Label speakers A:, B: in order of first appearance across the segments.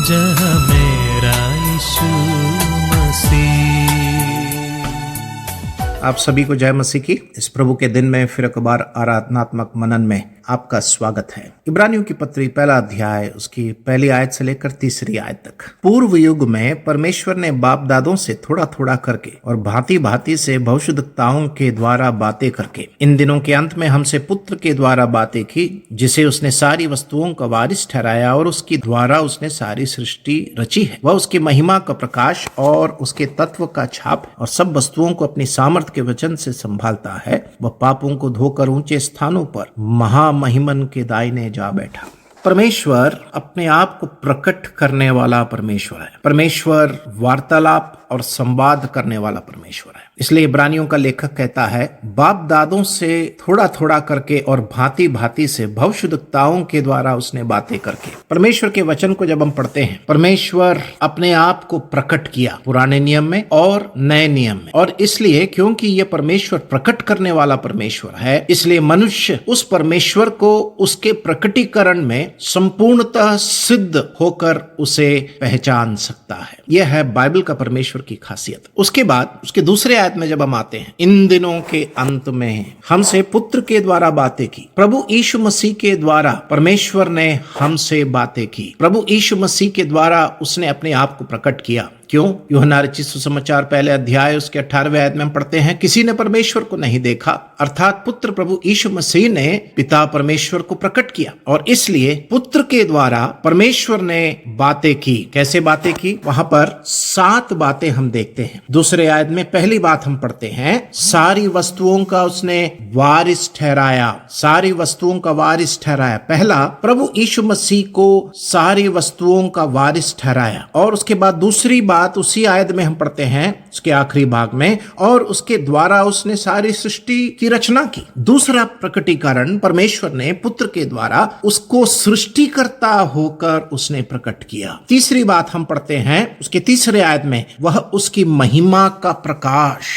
A: जहाँ मेरा यीशु मसीह।
B: आप सभी को जय मसीह की। इस प्रभु के दिन में फिर एक बार आराधनात्मक मनन में आपका स्वागत है। इब्रानियों की पत्री पहला अध्याय उसकी पहली आयत से लेकर तीसरी आयत तक। पूर्व युग में परमेश्वर ने बाप दादों से थोड़ा थोड़ा करके और भांति भांति से भविष्यद्वक्ताओं के द्वारा बातें करके इन दिनों के अंत में हमसे पुत्र के द्वारा बातें की, जिसे उसने सारी वस्तुओं का वारिस ठहराया और उसके द्वारा उसने सारी सृष्टि रची है। वह उसकी महिमा का प्रकाश और उसके तत्व का छाप और सब वस्तुओं को अपनी सामर्थ के वचन से संभालता है। वह पापों को धोकर ऊंचे स्थानों पर महामहिमन के दाहिने जा बैठा। परमेश्वर अपने आप को प्रकट करने वाला परमेश्वर है। परमेश्वर वार्तालाप और संवाद करने वाला परमेश्वर है। इसलिए इब्रानियों का लेखक कहता है, बाप दादों से थोड़ा थोड़ा करके और भांति भांति से भविष्यद्वक्ताओं के द्वारा उसने बातें करके। परमेश्वर के वचन को जब हम पढ़ते हैं, परमेश्वर अपने आप को प्रकट किया पुराने नियम में और नए नियम में। और इसलिए क्योंकि ये परमेश्वर प्रकट करने वाला परमेश्वर है, इसलिए मनुष्य उस परमेश्वर को उसके प्रकटीकरण में संपूर्णतः सिद्ध होकर उसे पहचान सकता है। यह है बाइबल का परमेश्वर की खासियत। उसके बाद उसके दूसरे आयत में जब हम आते हैं, इन दिनों के अंत में हमसे पुत्र के द्वारा बातें की। प्रभु यीशु मसीह के द्वारा परमेश्वर ने हमसे बातें की। प्रभु यीशु मसीह के द्वारा उसने अपने आप को प्रकट किया। क्यों? यूहन्ना रचित सुसमाचार पहले अध्याय उसके 18वें आयत में हम पढ़ते हैं, किसी ने परमेश्वर को नहीं देखा, अर्थात पुत्र प्रभु यीशु मसीह ने पिता परमेश्वर को प्रकट किया। और इसलिए पुत्र के द्वारा परमेश्वर ने बातें की। कैसे बातें की? वहां पर 7 बातें हम देखते हैं। दूसरे आयत में पहली बात हम पढ़ते हैं, सारी वस्तुओं का उसने वारिस ठहराया। सारी वस्तुओं का वारिस ठहराया। पहला, प्रभु यीशु मसीह को सारी वस्तुओं का वारिस ठहराया। और उसके बाद दूसरी बात उसी आयत में हम पढ़ते हैं, उसके आखिरी भाग में, और उसके द्वारा उसने सारी सृष्टि की रचना की। दूसरा प्रकटीकरण, परमेश्वर ने पुत्र के द्वारा उसको सृष्टिकर्ता होकर उसने प्रकट किया। तीसरी बात हम पढ़ते हैं उसके तीसरे आयत में, वह उसकी महिमा का प्रकाश।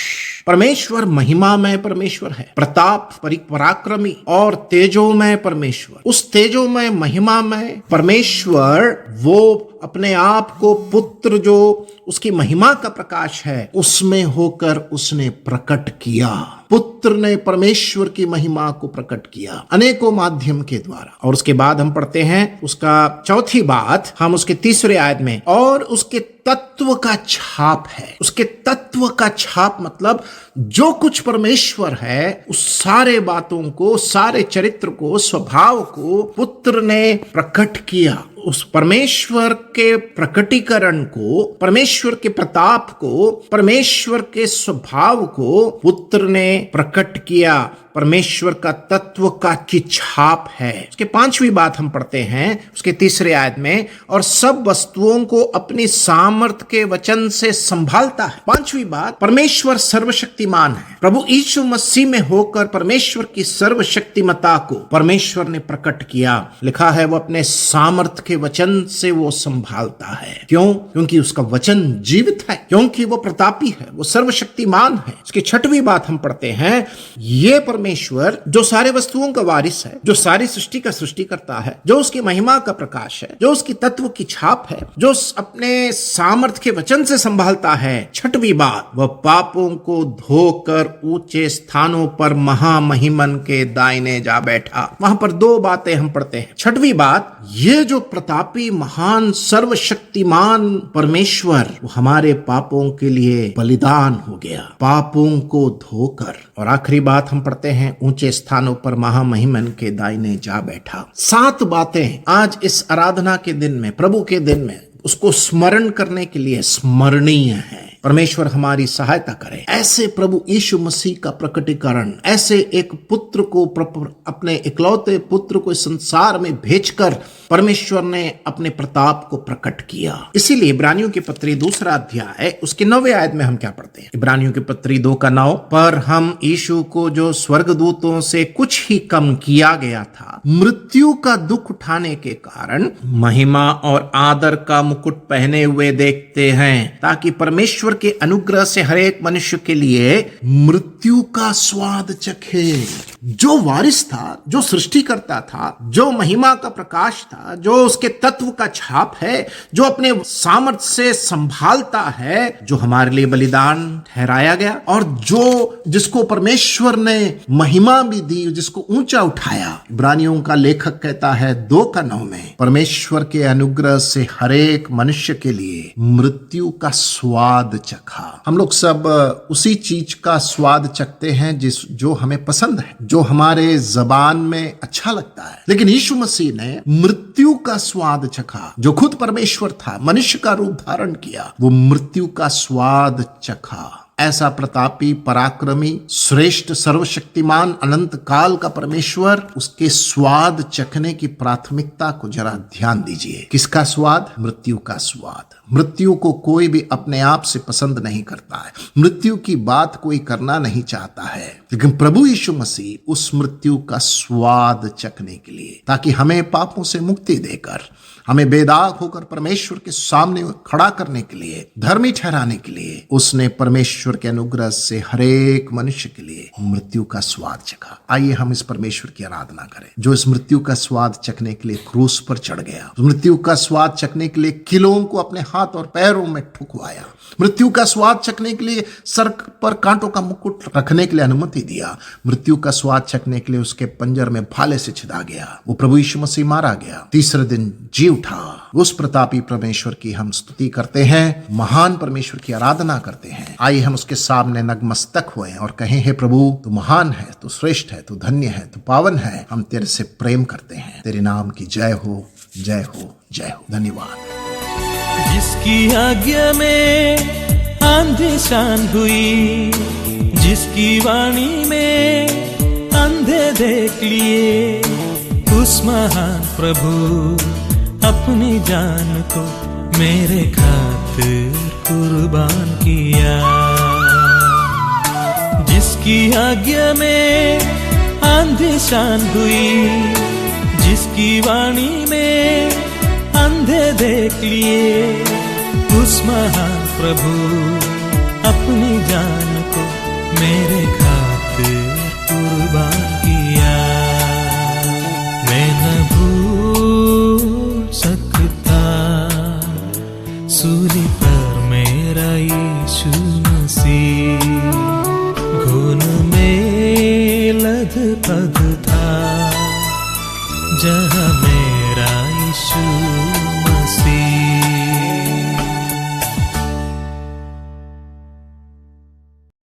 B: परमेश्वर महिमामय परमेश्वर है, प्रताप पराक्रमी और तेजोमय परमेश्वर। उस तेजोमय महिमामय परमेश्वर वो अपने आप को पुत्र जो उसकी महिमा का प्रकाश है उसमें होकर उसने प्रकट किया। पुत्र ने परमेश्वर की महिमा को प्रकट किया अनेकों माध्यम के द्वारा। और उसके बाद हम पढ़ते हैं उसका चौथी बात, हम उसके तीसरे आयत में, और उसके तत्व का छाप है। उसके तत्व का छाप मतलब जो कुछ परमेश्वर है उस सारे बातों को, सारे चरित्र को, स्वभाव को पुत्र ने प्रकट किया। उस परमेश्वर के प्रकटीकरण को, परमेश्वर के प्रताप को, परमेश्वर के स्वभाव को पुत्र ने प्रकट किया। परमेश्वर का तत्व का की छाप है। उसके 5वीं बात हम पढ़ते हैं उसके तीसरे आयत में, और सब वस्तुओं को अपनी सामर्थ के वचन से संभालता है। 5वीं बात, परमेश्वर सर्वशक्तिमान है। प्रभु यीशु मसीह में होकर परमेश्वर की सर्वशक्तिमता को परमेश्वर ने प्रकट किया। लिखा है वो अपने सामर्थ के वचन से वो संभालता है। क्यों? क्योंकि उसका वचन जीवित है, क्योंकि वो प्रतापी है, वो सर्वशक्तिमान है। उसकी 6वीं बात हम पढ़ते हैं, ये परमेश्वर जो सारे वस्तुओं का वारिस है, जो सारी सृष्टि का सृष्टि करता है, जो उसकी महिमा का प्रकाश है, जो उसकी तत्व की छाप है, जो अपने सामर्थ के वचन से संभालता है। 6वीं बात, वह पापों को धोकर ऊंचे स्थानों पर महामहिमन के दाहिने जा बैठा। वहां पर 2 बातें हम पढ़ते हैं। 6वीं बात, ये जो प्रतापी महान सर्वशक्तिमान परमेश्वर वो हमारे पापों के लिए बलिदान हो गया, पापों को धोकर। और आखिरी बात हम पढ़ते हैं, ऊंचे स्थानों पर महामहिमन के दाहिने जा बैठा। 7 बातें आज इस आराधना के दिन में, प्रभु के दिन में उसको स्मरण करने के लिए स्मरणीय है। परमेश्वर हमारी सहायता करे। ऐसे प्रभु यीशु मसीह का प्रकटीकरण, ऐसे एक पुत्र को, अपने इकलौते पुत्र को संसार में भेजकर परमेश्वर ने अपने प्रताप को प्रकट किया। इसीलिए इब्रानियों की पत्री 2 अध्याय उसके 9वें आयत में हम क्या पढ़ते हैं? इब्रानियों की पत्री 2:9, पर हम यीशु को जो स्वर्गदूतों से कुछ ही कम किया गया था, मृत्यु का दुख उठाने के कारण महिमा और आदर का मुकुट पहने हुए देखते हैं, ताकि परमेश्वर परमेश्वर के अनुग्रह से हर एक मनुष्य के लिए मृत्यु का स्वाद चखे। जो वारिस था, जो सृष्टि करता था, जो महिमा का प्रकाश था, जो उसके तत्व का छाप है, जो अपने सामर्थ्य से संभालता है, जो हमारे लिए बलिदान ठहराया गया और जो जिसको परमेश्वर ने महिमा भी दी, जिसको ऊंचा उठाया। इब्रानियों का लेखक कहता है 2:9 में, परमेश्वर के अनुग्रह से हर एक मनुष्य के लिए मृत्यु का स्वाद चखा। हम लोग सब उसी चीज का स्वाद चखते हैं जो हमें पसंद है, जो हमारे जबान में अच्छा लगता है। लेकिन यीशु मसीह ने मृत्यु का स्वाद चखा। जो खुद परमेश्वर था, मनुष्य का रूप धारण किया, वो मृत्यु का स्वाद चखा। ऐसा प्रतापी, पराक्रमी, श्रेष्ठ, सर्वशक्तिमान, अनंत काल का परमेश्वर, उसके स्वाद चखने की प्राथमिकता को जरा ध्यान दीजिए। किसका स्वाद? मृत्यु का स्वाद। मृत्यु को कोई भी अपने आप से पसंद नहीं करता है। मृत्यु की बात कोई करना नहीं चाहता है, लेकिन प्रभु यीशु मसीह उस मृत्यु का स्वाद चखने के लिए, ताकि हमें पापों से मुक्ति देकर, हमें बेदाग होकर परमेश्वर के सामने खड़ा करने के लिए, धर्मी ठहराने के लिए, उसने परमेश्वर के अनुग्रह से हरेक मनुष्य के लिए मृत्यु का स्वाद चखा। आइए हम इस परमेश्वर की आराधना करें, जो इस मृत्यु का स्वाद चखने के लिए क्रूस पर चढ़ गया, मृत्यु का स्वाद चखने के लिए किलों को अपने हाथ और पैरों में ठुकवाया, मृत्यु का स्वाद चखने के लिए सर पर कांटों का मुकुट रखने के लिए अनुमति दिया, मृत्यु का स्वाद चखने के लिए उसके पंजर में भाले से छिदा गया। वो प्रभु यीशु मसीह मारा गया, तीसरे दिन जी उठा। उस प्रतापी परमेश्वर की हम स्तुति करते हैं, महान परमेश्वर की आराधना करते हैं। आइए हम उसके सामने नतमस्तक हुए और कहें, हे प्रभु, तू महान है, तू श्रेष्ठ है, तू धन्य है, तू पावन है। हम तेरे से प्रेम करते हैं। तेरे नाम की जय हो, जय हो, जय हो। धन्यवाद।
A: जिसकी आज्ञा में आंधी शान हुई, जिसकी वाणी में अंधे देख लिए, उस महान प्रभु अपनी जान को मेरे खातिर कुर्बान किया। जिसकी आज्ञा में आंधी शान हुई, जिसकी वाणी में अंधे देख लिए, उस महान प्रभु अपनी जान को मेरे खातिर कुर्बान किया। मैं न भूल सकता सूली पर मेरा यीशु मसीह, घुन में लदपद